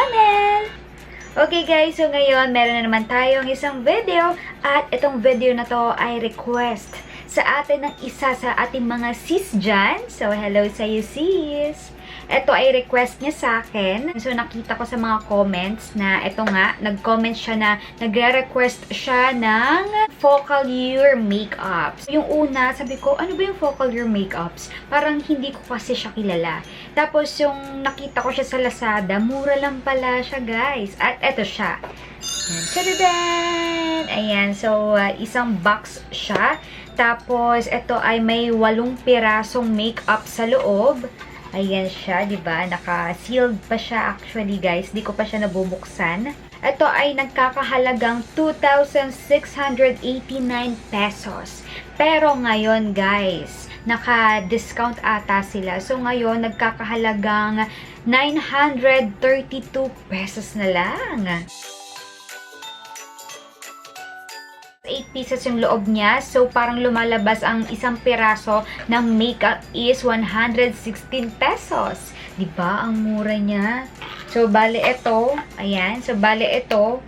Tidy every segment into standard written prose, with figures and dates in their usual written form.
channel! Okay guys, so ngayon meron na naman tayong isang video at itong video na to ay request sa atin ng isa sa ating mga sis dyan. So hello sa you sis! Ito ay request niya sa akin. So nakita ko sa mga comments na ito nga, nag-comment siya na nagre-request siya ng Focallure makeups. Yung una, sabi ko, ano ba yung Focallure makeups? Parang hindi ko kasi siya kilala. Tapos yung nakita ko siya sa Lazada, mura lang pala siya guys. At eto siya. Tadadan! Ayan, so isang box siya. Tapos ito ay may 8 pirasong makeup sa loob. Ayan siya, di ba? Naka-sealed pa siya actually, guys. Di ko pa siya nabubuksan. Ito ay nagkakahalagang 2,689 pesos. Pero ngayon, guys, naka-discount ata sila. So, ngayon, nagkakahalagang 932 pesos na lang. 8 pieces yung loob niya. So, parang lumalabas ang isang piraso ng makeup is 116 pesos. Diba? Ang mura niya. So, bale ito. Ayan. So, bale ito.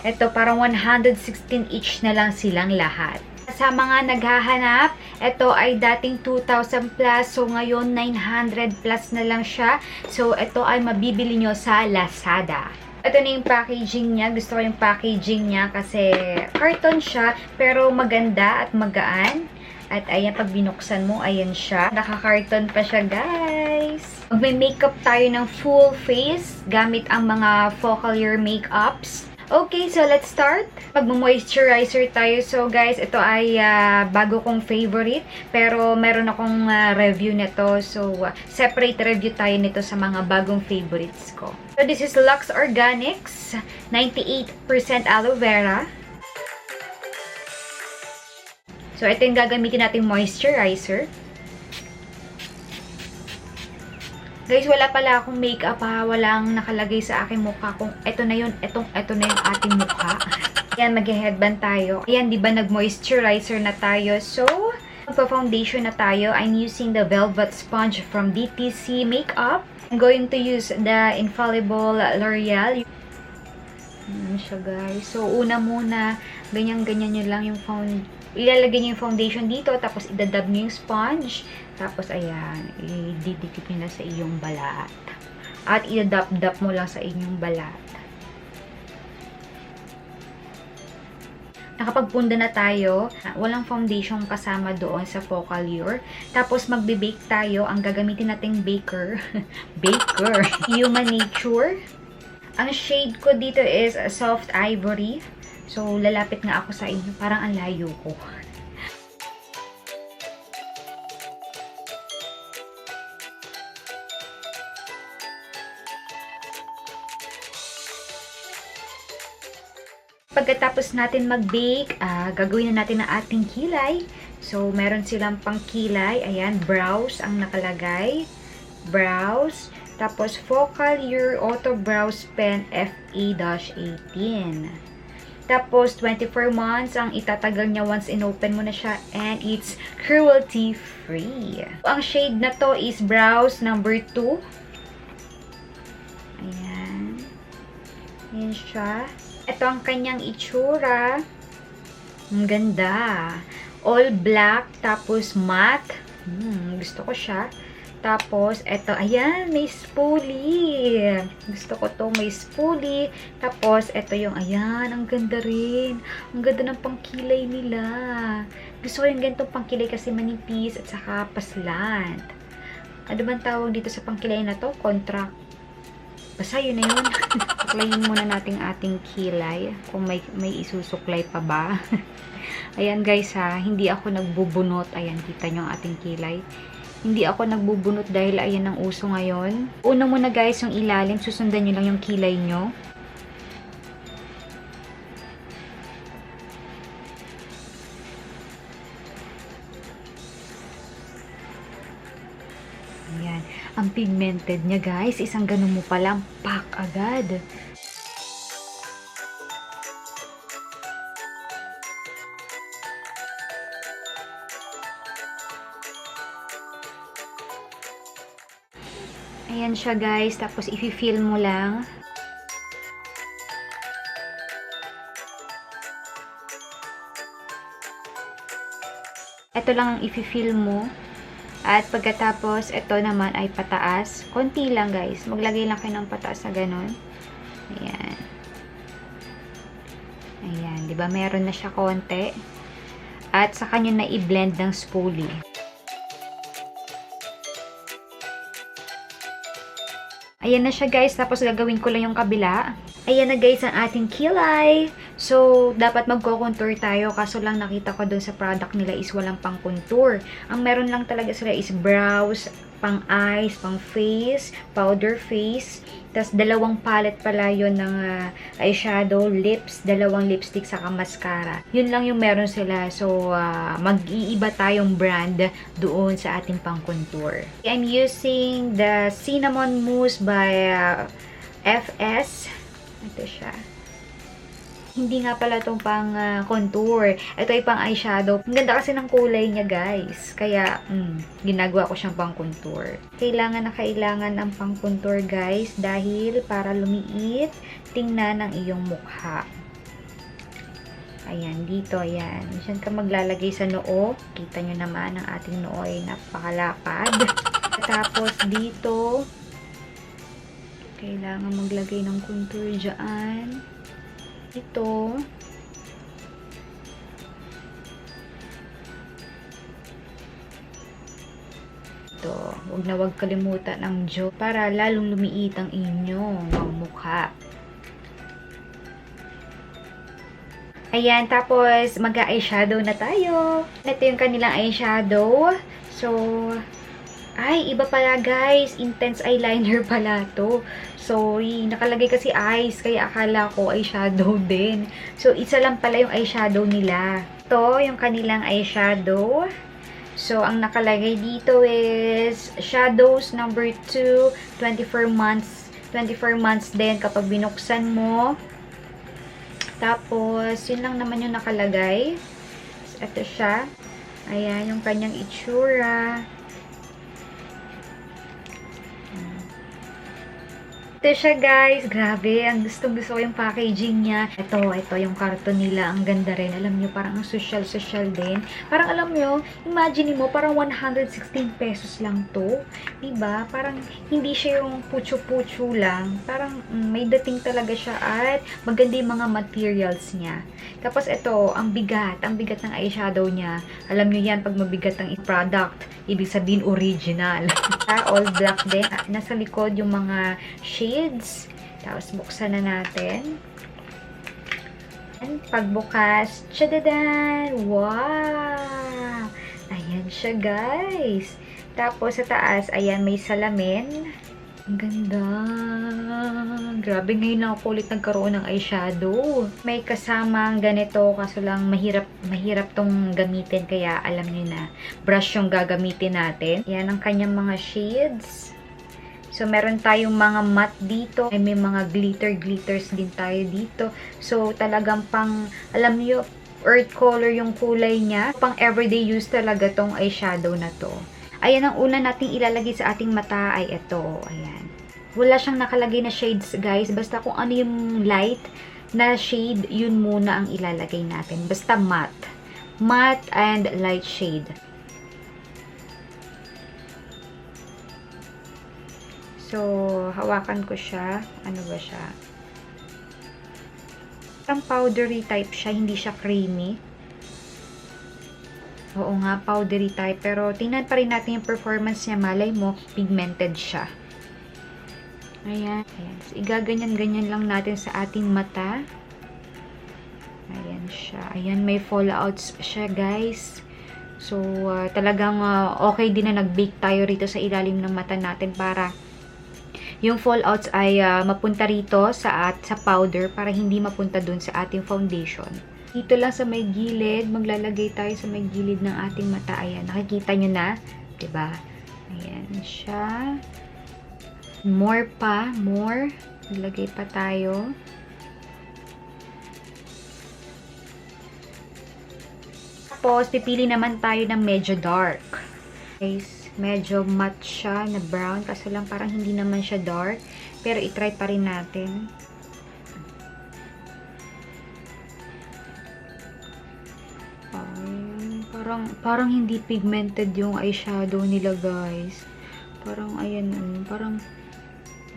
Ito, parang 116 each na lang silang lahat. Sa mga naghahanap, ito ay dating 2,000 plus. So, ngayon 900 plus na lang siya. So, ito ay mabibili nyo sa Lazada. Ito na yung packaging niya. Gusto ko yung packaging niya kasi carton siya pero maganda at magaan. At ayan, pag binuksan mo, ayan siya. Naka-carton pa siya, guys. Magme-makeup tayo ng full face gamit ang mga Focallure makeups. Okay, so let's start. Mag-moisturizer tayo. So guys, ito ay bago kong favorite. Pero meron akong review nito. So separate review tayo nito sa mga bagong favorites ko. So this is Lux Organics. 98% aloe vera. So ito yung gagamitin nating moisturizer. Guys, wala pala akong makeup ha. Walang nakalagay sa aking mukha kung ito na yun, ito na yung ating mukha. Ayan, mag-headband tayo. Ayan, di ba nag-moisturizer na tayo? So, magpa-foundation na tayo. I'm using the Velvet Sponge from DTC Makeup. I'm going to use the Infallible L'Oreal. Ayan siya guys. So, una muna, ganyan-ganyan nyo lang yung ilalagay nyo yung foundation dito, tapos idadab nyo yung sponge. Tapos, ayan, ididikit nyo na sa iyong balat. At idadap-dap mo lang sa inyong balat. Nakapagpunda na tayo. Walang foundation kasama doon sa Focallure. Tapos, magbe-bake tayo. Ang gagamitin nating baker. Baker. Human Nature. Ang shade ko dito is Soft Ivory. So, lalapit nga ako sa inyo. Parang ang layo ko. Pagkatapos natin mag-bake, gagawin na natin ang ating kilay. So, meron silang pang kilay. Ayan, brows ang nakalagay. Brows. Tapos, Focallure Auto Brows Pen FE-18. Tapos, 24 months ang itatagal niya once in-open mo na siya. And it's cruelty-free. Ang shade na to is Brows number 2. Ayan. Ayan siya. Ito ang kanyang itsura. Ang ganda. All black, tapos matte. Gusto ko siya. Tapos, ito, ayan, may spoolie. Gusto ko to, may spoolie. Tapos, ito yung, ayan, ang ganda rin. Ang ganda ng pangkilay nila. Gusto ko yung ganitong pangkilay kasi manipis at saka paslant. Ano bang tawag dito sa pangkilay na to? Contract. Basta yun na yun. Suklayin muna natin ating kilay. Kung may isusuklay pa ba. Ayan guys ha, hindi ako nagbubunot. Ayan, kita nyo ang ating kilay. Hindi ako nagbubunot dahil ayan ang uso ngayon. Una muna guys yung ilalim. Susundan nyo lang yung kilay nyo. Ayan. Ang pigmented niya guys. Isang ganun mo palang pack agad. Ayan siya guys. Tapos i-fill mo lang. Ito lang ang i-fill mo. At pagkatapos, ito naman ay pataas. Konti lang guys. Maglagay lang kayo ng pataas na ganon. Ayan. Ayan. Diba? Meron na siya konti. At saka nyo na i-blend ng spoolie. Ayan na siya guys. Tapos gagawin ko lang yung kabila. Ayan na guys ang ating kilay. So, dapat magko-contour tayo. Kaso lang nakita ko dun sa product nila is walang pang contour. Ang meron lang talaga sila is brows, pang eyes, pang face, powder face. Tapos, dalawang palette pala yun ng eyeshadow, lips, dalawang lipstick, saka mascara. Yun lang yung meron sila. So, mag-iiba tayong brand doon sa ating pang contour. I'm using the Cinnamon Mousse by FS. Ito siya. Hindi nga pala itong pang contour. Ito ay pang eyeshadow. Ang ganda kasi ng kulay niya, guys. Kaya, ginagawa ko siyang pang contour. Kailangan na kailangan ang pang contour, guys. Dahil para lumiit, tingnan ang iyong mukha. Ayan, dito, ayan. Diyan ka maglalagay sa noo. Kita nyo naman, ang ating noo ay napakalapad. Tapos, dito, kailangan maglagay ng contour dyan. Ito. Ito. Huwag na huwag kalimutan ng jaw para lalong lumiit ang inyong mukha. Ayan, tapos mag-eyeshadow na tayo. Ito yung kanilang eyeshadow. So, ay, iba pala guys. Intense eyeliner pala to. Sorry, nakalagay kasi eyes, kaya akala ko eyeshadow din. So, isa lang pala yung eyeshadow nila. Ito, yung kanilang eyeshadow. So, ang nakalagay dito is Shadows number 2, 24 months. 24 months din kapag binuksan mo. Tapos, yun lang naman yung nakalagay. Ito siya. Ayan, yung kanyang itsura. Ito siya guys, grabe, ang gustong-gusto ko yung packaging niya. Ito yung karton nila, ang ganda rin. Alam nyo, parang ang social-social din. Parang alam nyo, imagine mo, parang 116 pesos lang to. Diba? Parang hindi siya yung pucho-pucho lang. Parang may dating talaga siya at maganda yung mga materials niya. Tapos ito, ang bigat ng eyeshadow niya. Alam nyo yan, pag mabigat ang product, ibig sabihin original. All black din. Nasa likod yung mga shades. Tapos, buksan na natin. And pagbukas, tshadadan! Wow! Ayan siya, guys. Tapos, sa taas, ayan, may salamin. Ang ganda! Grabe, ngayon lang ako ulit nagkaroon ng eyeshadow. May kasamang ganito, kaso lang mahirap tong gamitin, kaya alam niyo na, brush yung gagamitin natin. Yan ang kanyang mga shades. So, meron tayong mga matte dito. May mga glitters din tayo dito. So, talagang pang, alam niyo, earth color yung kulay niya. Pang everyday use talaga tong eyeshadow na to. Ayan, ang una nating ilalagay sa ating mata ay ito. Ayan. Wala siyang nakalagay na shades, guys. Basta kung ano yung light na shade, yun muna ang ilalagay natin. Basta matte. Matte and light shade. So, hawakan ko siya. Ano ba siya? Parang powdery type siya. Hindi siya creamy. Oo nga, powdery type. Pero, tingnan pa rin natin yung performance niya. Malay mo, pigmented siya. Ayan. Ayan. So, igaganyan-ganyan lang natin sa ating mata. Ayan siya. Ayan, may fallouts siya, guys. So, talagang okay din na nag-bake tayo rito sa ilalim ng mata natin para yung fallouts ay mapunta rito sa powder para hindi mapunta dun sa ating foundation. Dito lang sa may gilid, maglalagay tayo sa may gilid ng ating mata. Ayan, nakikita nyo na, 'di ba? Ayan siya. More. Maglagay pa tayo. Tapos, pipili naman tayo ng medyo dark. Guys, medyo matte siya na brown. Kaso lang parang hindi naman siya dark. Pero itry pa rin natin. Ay, para Parang hindi pigmented yung eyeshadow nila, guys. Parang, ayan, parang,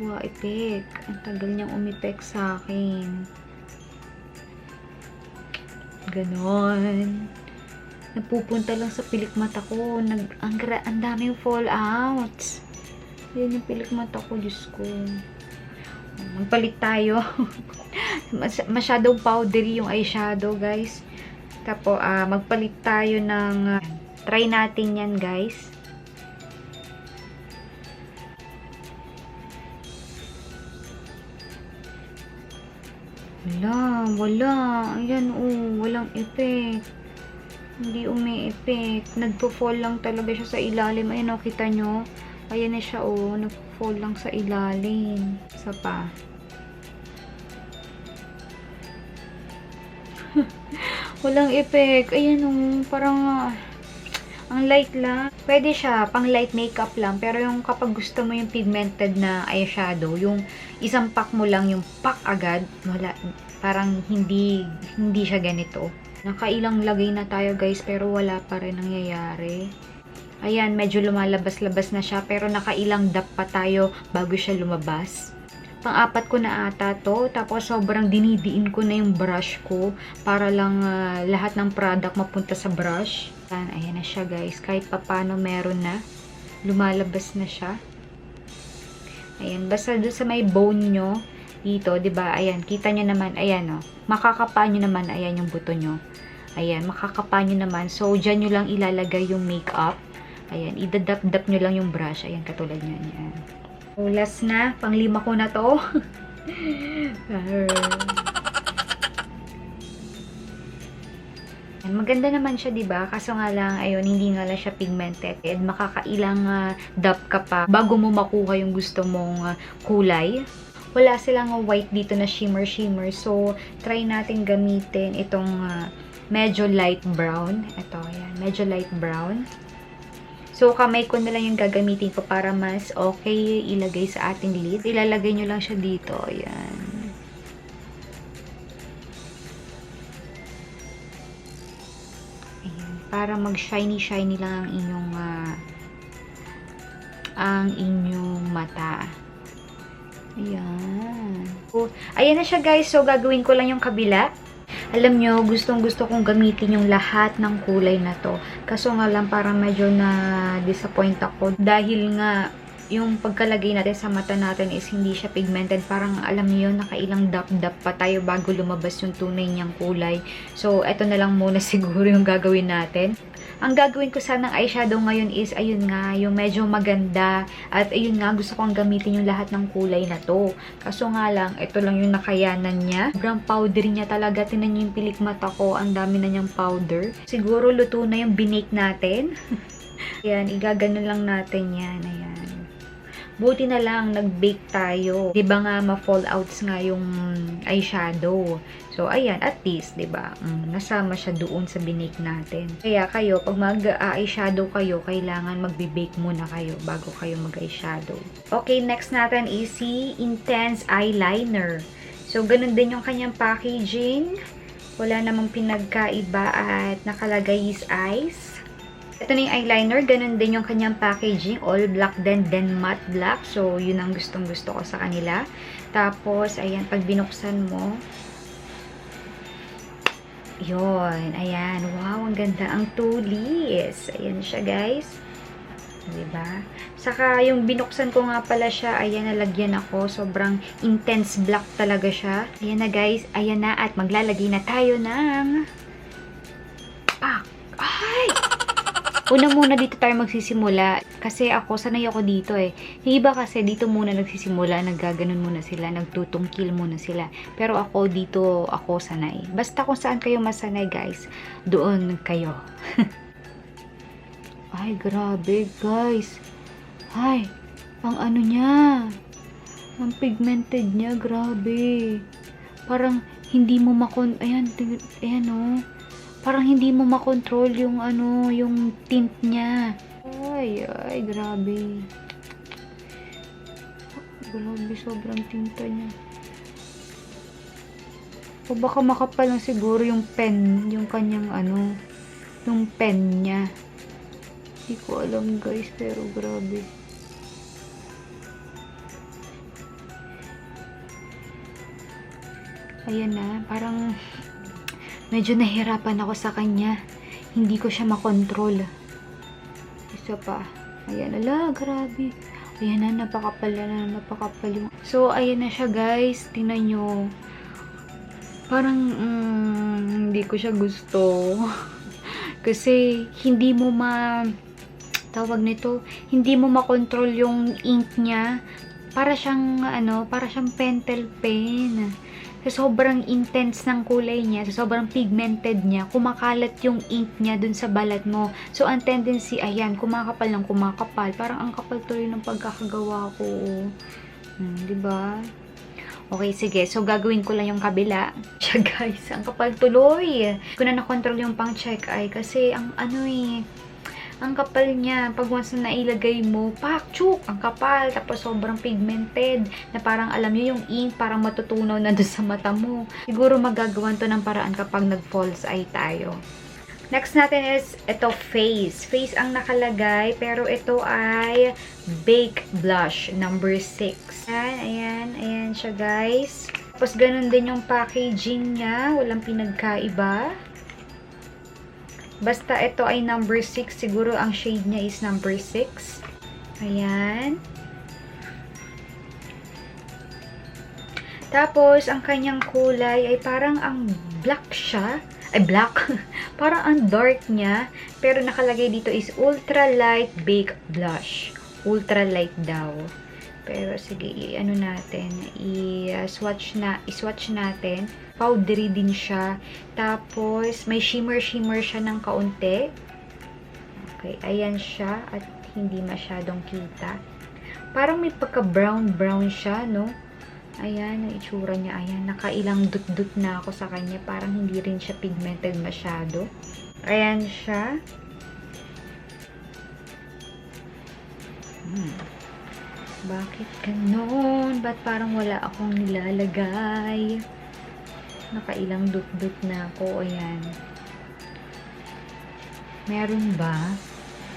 wow, epek. Ang tagal niyang umipek sa akin. Ganon. Napupunta lang sa pilik mata ko. Ang daming fallouts. Yan yung pilik mata ko, Diyos ko. Magpalit tayo. Masyadong powdery yung eyeshadow, guys. Tapos, magpalit tayo ng... try natin yan, guys. Wala. Ayan, walang effect. Hindi umi-effect. Nagpo-fall lang talaga siya sa ilalim. Ayan, kita nyo? Ayan na siya, nagpo-fall lang sa ilalim. Isa pa. Walang effect. Ayan, parang... ang light lang. Pwede siya, pang light makeup lang. Pero yung kapag gusto mo yung pigmented na eyeshadow, yung isang pack mo lang, yung pack agad, wala. Parang hindi siya ganito. Nakailang lagay na tayo, guys, pero wala pa rin nangyayari. Ayan, medyo lumalabas-labas na siya, pero nakailang dap pa tayo bago siya lumabas. Pang-apat ko na ata to, tapos sobrang dinidiin ko na yung brush ko para lang lahat ng product mapunta sa brush. Ayan na siya, guys. Kahit papano meron na. Lumalabas na siya. Ayan, basta doon sa may bone nyo, dito, 'di ba? Ayan, kita nyo naman, ayan, makakapa nyo naman, ayan yung buto nyo. Ayan, makakapa nyo naman. So, dyan nyo lang ilalagay yung makeup. Ayan, idadap-dap nyo lang yung brush. Ayan, katulad nyo. Ayan. So, last na. Pang-5 ko na to. Maganda naman siya, 'di ba? Kaso nga lang, ayun, hindi nga lang siya pigmented. Makakailang dab ka pa bago mo makuha yung gusto mong kulay. Wala silang white dito na shimmer. So, try natin gamitin itong medyo light brown. Ito, ayan, medyo light brown. So, kamay ko na lang yung gagamitin ko para mas okay ilagay sa ating lid. Ilalagay nyo lang siya dito. Ayan. Para mag-shiny lang ang inyong mata. Ayan. So, ayan na siya, guys. So, gagawin ko lang yung kabila. Alam nyo, gustong-gusto kong gamitin yung lahat ng kulay na to. Kaso nga lang, parang medyo na-disappoint ako. Dahil nga, yung pagkalagay natin sa mata natin is hindi siya pigmented. Parang alam niyo yun, nakailang dap-dap pa tayo bago lumabas yung tunay niyang kulay. So, eto na lang muna siguro yung gagawin natin. Ang gagawin ko sanang eyeshadow ngayon is, ayun nga, yung medyo maganda. At ayun nga, gusto kong gamitin yung lahat ng kulay na to. Kaso nga lang, ito lang yung nakayanan niya. Sobrang powder niya talaga. Tinan niyo yung pilik mata ko. Ang dami na niyang powder. Siguro luto na yung binake natin. Ayan, igagano lang natin yan. Ayan. Buti na lang, nag-bake tayo. Diba nga, ma-fallouts nga yung eyeshadow. So, ayan, at least, diba, nasama siya doon sa binake natin. Kaya kayo, pag mag-eyeshadow kayo, kailangan magbe-bake muna kayo bago kayo mag-eyeshadow. Okay, next natin is si Intense Eyeliner. So, ganun din yung kanyang packaging. Wala namang pinagkaiba at nakalagay is eyes. Ito na yung eyeliner, ganun din yung kanyang packaging, all black then matte black. So, yun ang gustong-gusto ko sa kanila. Tapos, ayan, pag binuksan mo, yun, ayan, wow, ang ganda, ang tulis. Ayan siya, guys. Diba? Saka, yung binuksan ko nga pala siya, ayan, nalagyan ako. Sobrang intense black talaga siya. Ayan na, guys, ayan na, at maglalagay na tayo ng pak. Ay! Una muna dito tayo magsisimula. Kasi ako, sanay ako dito eh. Yung iba kasi dito muna nagsisimula, naggaganon muna sila, nagtutungkil muna sila. Pero ako dito, ako sanay. Basta kung saan kayo masanay, guys, doon kayo. Ay, grabe, guys. Ay, ang ano niya. Ang pigmented niya, grabe. Parang hindi mo ayan, oh. Parang hindi mo makontrol yung yung tint niya. Ay, grabe. Grabe, sobrang tinta niya. O baka makapal lang siguro yung pen, yung kanyang yung pen niya. Hindi ko alam guys, pero grabe. Ayan na, parang medyo nahirapan ako sa kanya. Hindi ko siya makontrol. Isa pa. Ayan, ala, grabe. Ayan na, napakapal na, napakapal yung... So, ayan na siya guys. Tingnan nyo. Parang, hindi ko siya gusto. Kasi, hindi mo tawag nito, hindi mo makontrol yung ink niya. Para siyang, para siyang pentel pen. Sa sobrang intense ng kulay niya, sa sobrang pigmented niya, kumakalat yung ink niya dun sa balat mo. So, ang tendency, ayan, kumakapal ng kumakapal. Parang ang kapal tuloy ng pagkakagawa ko. Diba? Okay, sige. So, gagawin ko lang yung kabila. Siya, guys, ang kapal tuloy. Ko na nakontrol yung pang check eye kasi, ang kapal niya. Pag once na nailagay mo, chuk! Ang kapal. Tapos sobrang pigmented. Na parang alam niyo yung ink parang matutunaw na doon sa mata mo. Siguro magagawan to ng paraan kapag nag-false eye tayo. Next natin is ito face. Face ang nakalagay. Pero ito ay Bake Blush number 6. Ayan siya guys. Tapos ganun din yung packaging niya. Walang pinagkaiba. Basta ito ay number 6. Siguro ang shade niya is number 6. Ayan. Tapos, ang kanyang kulay ay parang ang black siya. Ay, black. Parang ang dark niya. Pero nakalagay dito is Ultra Light Bake Blush. Ultra light daw. Pero sige, natin. I-swatch natin. Powdery din siya. Tapos, may shimmer siya ng kaunti. Okay, ayan siya. At hindi masyadong kita. Parang may pagka-brown siya, no? Ayan, ang itsura niya. Ayan, nakailang dut-dut na ako sa kanya. Parang hindi rin siya pigmented masyado. Ayan siya. Bakit ganon? Ba't parang wala akong nilalagay? Nakailang dut-dut na ako. Ayan. Meron ba?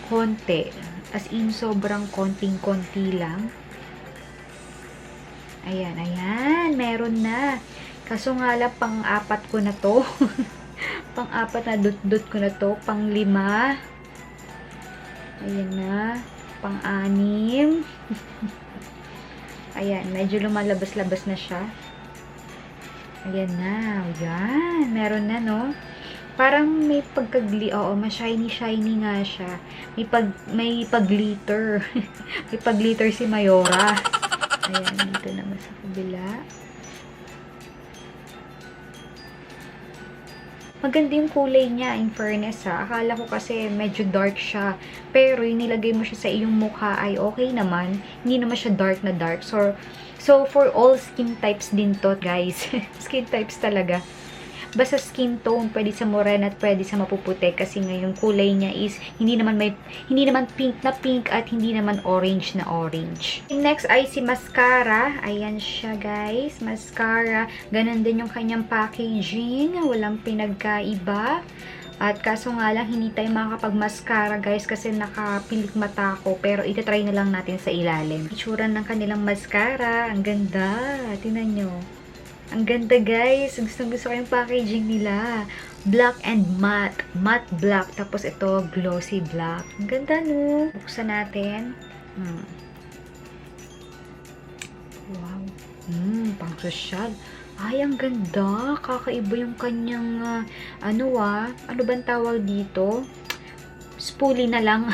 Konti. As in, sobrang konting-konti lang. Ayan. Meron na. Kaso nga lang, pang-apat ko na to. Pang-apat na dut-dut ko na to. Pang-5. Ayan na. Pang-6. Ayan. Medyo lumalabas-labas na siya. Ayan na. Ayan. Meron na, no? Parang may oo, ma-shiny nga siya. May pag-glitter. May pag-glitter si Mayora. Ayan, dito naman sa kabila. Maganda yung kulay niya, in fairness ha. Akala ko kasi medyo dark siya. Pero yung nilagay mo siya sa iyong mukha ay okay naman. Hindi naman siya dark na dark. So for all skin types din to, guys. Skin types talaga. Basta skin tone, pwede sa morena at pwede sa mapuputi kasi ngayong kulay niya is hindi naman pink na pink at hindi naman orange na orange. Next ay si mascara. Ayan siya guys, mascara. Ganon din yung kanyang packaging, walang pinagkaiba. At kaso nga lang, hindi tayo makakapag-mascara guys kasi nakapilik mata ko. Pero itatry na lang natin sa ilalim. Itsura ng kanilang mascara. Ang ganda. Tingnan nyo. Ang ganda guys. Gusto ko yung packaging nila. Black and matte. Matte black. Tapos ito, glossy black. Ang ganda no. Buksan natin. Wow. Pang social. Ay, ang ganda. Kakaiba yung kanyang, ano bang tawag dito? Spoolie na lang.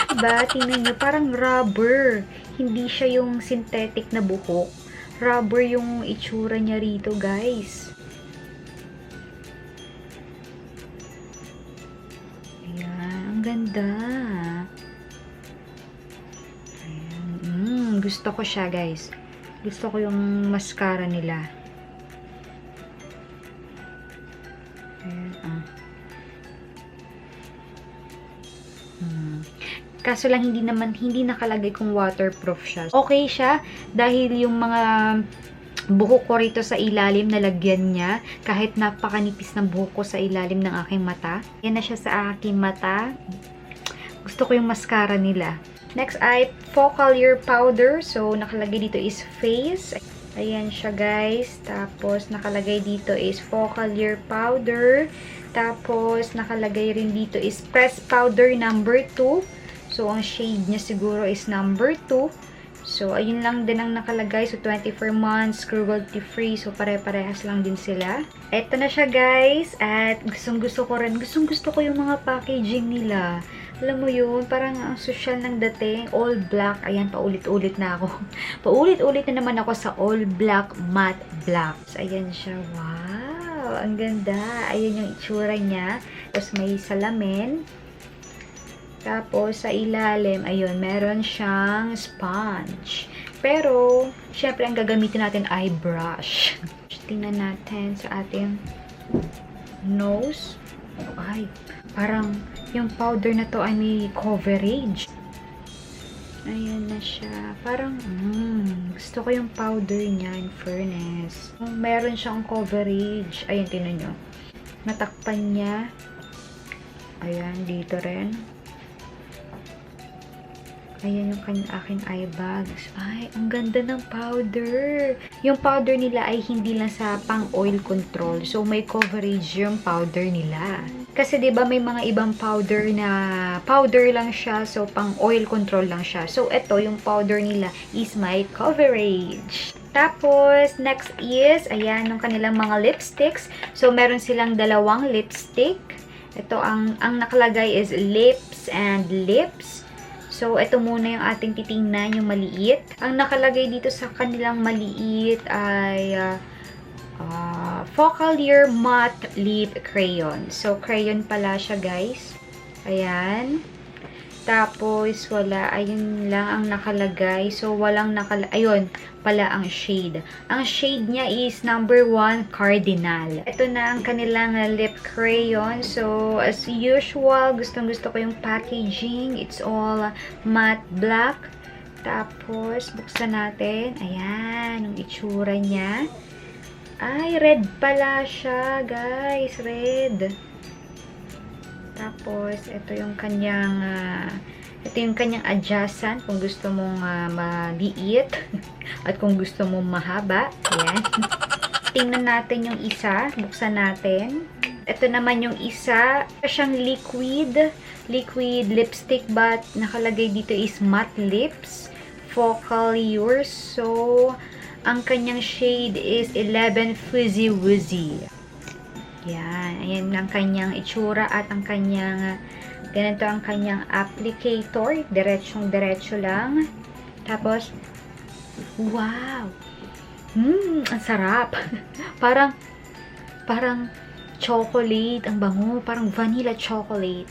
Diba? Tingnan nyo, parang rubber. Hindi siya yung synthetic na buhok. Rubber yung itsura niya rito, guys. Ayan, ang ganda. Ayan. Gusto ko siya, guys. Gusto ko yung mascara nila. Ayan, Kaso lang hindi nakalagay kung waterproof siya. Okay siya dahil yung mga buhok ko rito sa ilalim, nalagyan niya. Kahit napakanipis ng buhok ko sa ilalim ng aking mata. Yan na siya sa aking mata. Gusto ko yung mascara nila. Next ay Focalier powder. So, nakalagay dito is face. Ayan siya guys. Tapos, nakalagay dito is Focalier powder. Tapos, nakalagay rin dito is press powder number 2. So, ang shade niya siguro is number 2. So, ayun lang din ang nakalagay. So, 24 months, cruelty free. So, pare-parehas lang din sila. Eto na siya, guys. At gustong-gusto ko rin. Gustong-gusto ko yung mga packaging nila. Alam mo yun, parang ang social ng dating. All black. Ayan, paulit-ulit na ako. Paulit-ulit na naman ako sa all black, matte black. So, ayan siya. Wow! Ang ganda. Ayan yung itsura niya. Tapos, may salamin. Tapos, sa ilalim, ayun, meron siyang sponge. Pero, syempre, ang gagamitin natin ay brush. Tingnan natin sa ating nose. Ay, parang yung powder na to ay may coverage. Ayan na siya. Parang, gusto ko yung powder niya, in fairness. Meron siyang coverage. Ayan, tingnan nyo. Natakpan niya. Ayan, dito rin. Ayan yung aking eye bags. Ay, ang ganda ng powder. Yung powder nila ay hindi lang sa pang-oil control. So, may coverage yung powder nila. Kasi, di ba may mga ibang powder na powder lang siya. So, pang-oil control lang siya. So, ito, yung powder nila is may coverage. Tapos, next is, ayan, yung kanilang mga lipsticks. So, meron silang dalawang lipstick. Ito, ang nakalagay is lips and lips. So, ito muna yung ating titingnan, yung maliit. Ang nakalagay dito sa kanilang maliit ay Focalier Matte Lip Crayon. So, crayon pala siya, guys. Ayan. Tapos, wala. Ayun lang ang nakalagay. So, walang ayun, pala ang shade. Ang shade niya is number 1 Cardinal. Ito na ang kanilang lip crayon. So, as usual, gustong-gusto ko yung packaging. It's all matte black. Tapos, buksan natin. Ayan, yung itsura niya. Ay, red pala siya, guys. Red. Tapos, ito yung kanyang adjacent kung gusto mong maliit at kung gusto mong mahaba. Ayan. Tingnan natin yung isa. Buksan natin. Ito naman yung isa. Siyang liquid lipstick but nakalagay dito is matte lips. Focalier. So, ang kanyang shade is 11 Fuzzy Wuzzy. Yan. Ayan ang kanyang itsura at ang kanyang ganito ang kanyang applicator. Diretsyong-diretso lang. Tapos, wow! Ang sarap. parang chocolate. Ang bango. Parang vanilla chocolate.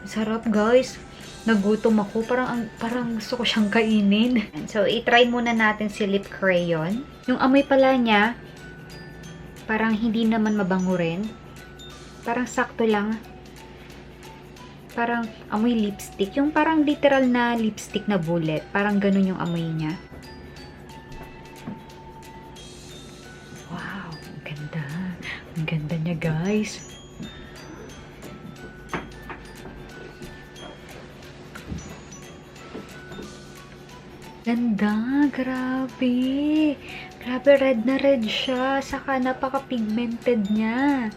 Sarap, guys. Nagutom ako. Parang gusto ko siyang kainin. So, i-try muna natin si lip crayon. Yung amoy pala niya, parang hindi naman mabango rin. Parang sakto lang. Parang amoy lipstick. Yung parang literal na lipstick na bullet. Parang ganun yung amoy niya. Wow, ang ganda. Ang ganda niya, guys. Ganda, grabe. Grabe, red na red siya. Saka napaka-pigmented niya.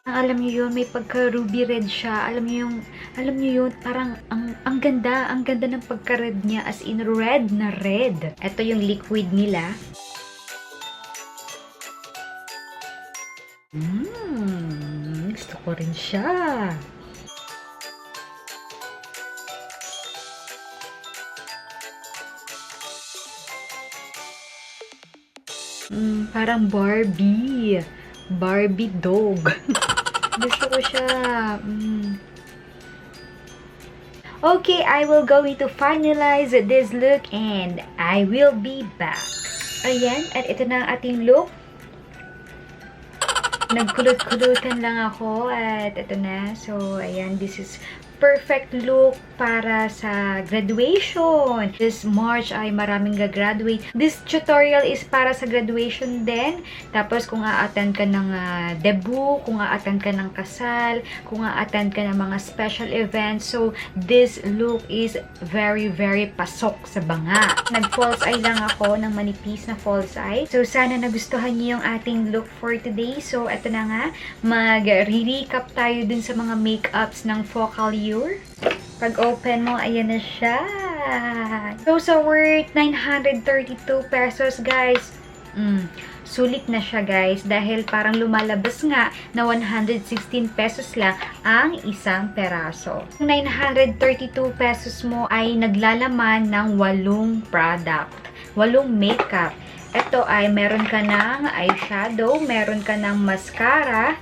Alam niyo yun, may pagka-ruby red siya. Alam niyo yun, parang ang ganda ng pagka-red niya, as in red na red. Ito yung liquid nila. Gusto ko rin siya. Parang Barbie dog. Gusto ko siya. Okay, I will going to finalize this look and I will be back. Ayan, at ito na ang ating look. Nagkulot-kulutan lang ako at ito na. So, ayan, this is perfect look para sa graduation. This March ay maraming gagraduate. This tutorial is para sa graduation din. Tapos kung a-attend ka ng debut, kung a-attend ka ng kasal, kung a-attend ka ng mga special events. So, this look is very, very pasok sa banga. Nag-false eye lang ako ng manipis na false eye. So, sana nagustuhan niyo yung ating look for today. So, eto na nga. Mag-recap tayo dun sa mga makeups ng Focallure. Pag open mo, ayan na siya. So worth 932 pesos, guys. Sulit na siya, guys, dahil parang lumalabas nga na 116 pesos lang ang isang peraso. 932 pesos mo ay naglalaman ng 8 product, 8 makeup. Ito ay meron ka ng eyeshadow, meron ka ng mascara,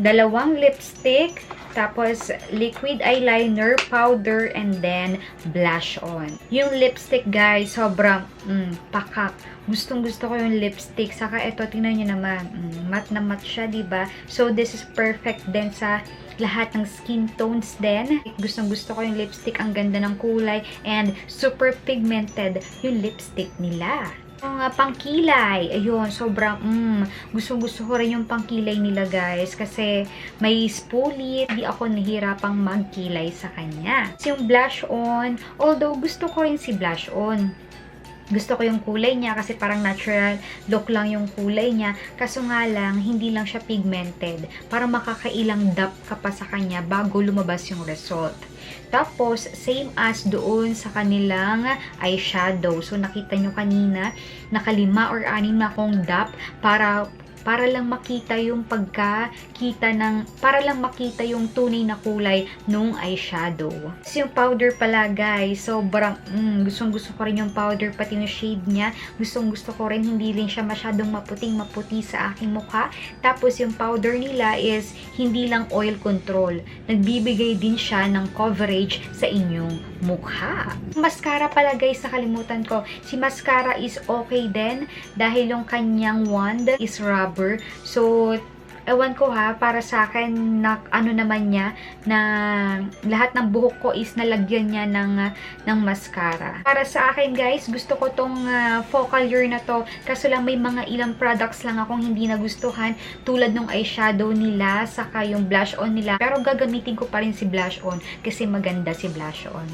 2 lipstick, tapos liquid eyeliner, powder, and then blush on. Yung lipstick, guys, sobrang pakak. Gustong-gusto ko yung lipstick. Saka ito, tingnan nyo naman. Matte na matte siya, diba? So, this is perfect din sa lahat ng skin tones din. Gustong-gusto ko yung lipstick. Ang ganda ng kulay. And super pigmented yung lipstick nila. Yung pangkilay, ayun, sobrang, gusto ko rin yung pangkilay nila, guys, kasi may spoolie, hindi ako nahirapang magkilay sa kanya. So, yung blush on, although gusto ko rin si blush on, gusto ko yung kulay niya kasi parang natural look lang yung kulay niya. Kaso nga lang, hindi lang siya pigmented. Parang makakailang dap ka pa sa kanya bago lumabas yung result. Tapos, same as doon sa kanilang eyeshadow. So, nakita nyo kanina, naka-5 or 6 na akong dap para lang makita yung para lang makita yung tunay na kulay nung eyeshadow. So, yung powder pala, guys, sobrang, gustong-gusto ko rin yung powder, pati yung shade niya. Gustong-gusto ko rin, hindi rin siya masyadong maputing-maputi sa aking mukha. Tapos, yung powder nila is hindi lang oil control. Nagbibigay din siya ng coverage sa inyong mukha. Mascara pala, guys, nakalimutan ko. Si mascara is okay din dahil yung kanyang wand is rubber. So, ewan ko ha, para sa akin, na, ano naman niya, na lahat ng buhok ko is nalagyan niya ng mascara. Para sa akin, guys, gusto ko tong Focallure na to, kaso lang may mga ilang products lang akong hindi nagustuhan, tulad ng eyeshadow nila, saka yung blush on nila. Pero gagamitin ko pa rin si blush on, kasi maganda si blush on.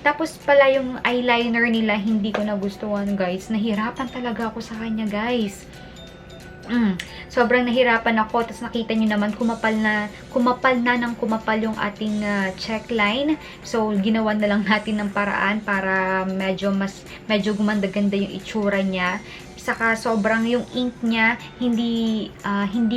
Tapos pala yung eyeliner nila, hindi ko nagustuhan, guys. Nahirapan talaga ako sa kanya, guys. Sobrang nahirapan ako. Tapos nakita nyo naman, kumapal na ng kumapal yung ating checkline. So, ginawa na lang natin ng paraan para medyo gumanda-ganda yung itsura niya. Saka sobrang yung ink niya, hindi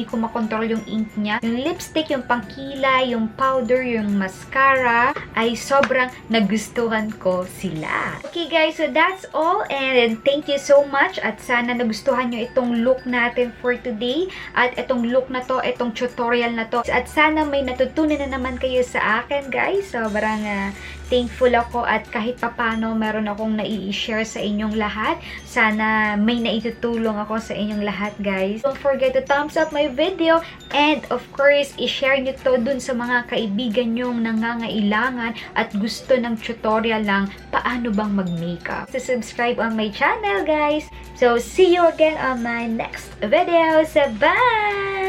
ko makontrol yung ink niya. Yung lipstick, yung pangkilay, yung powder, yung mascara, ay sobrang nagustuhan ko sila. Okay, guys, so that's all, and thank you so much, at sana nagustuhan nyo itong look natin for today, at itong look na to, itong tutorial na to, at sana may natutunan na naman kayo sa akin, guys. Sobrang thankful ako, at kahit papano meron akong nai-share sa inyong lahat. Sana may naitutulong ako sa inyong lahat, guys. Don't forget to thumbs up my video, and of course, i-share nyo to dun sa mga kaibigan nyong nangangailangan at gusto ng tutorial lang paano bang mag-makeup. So, subscribe on my channel, guys. So, see you again on my next video. So, bye!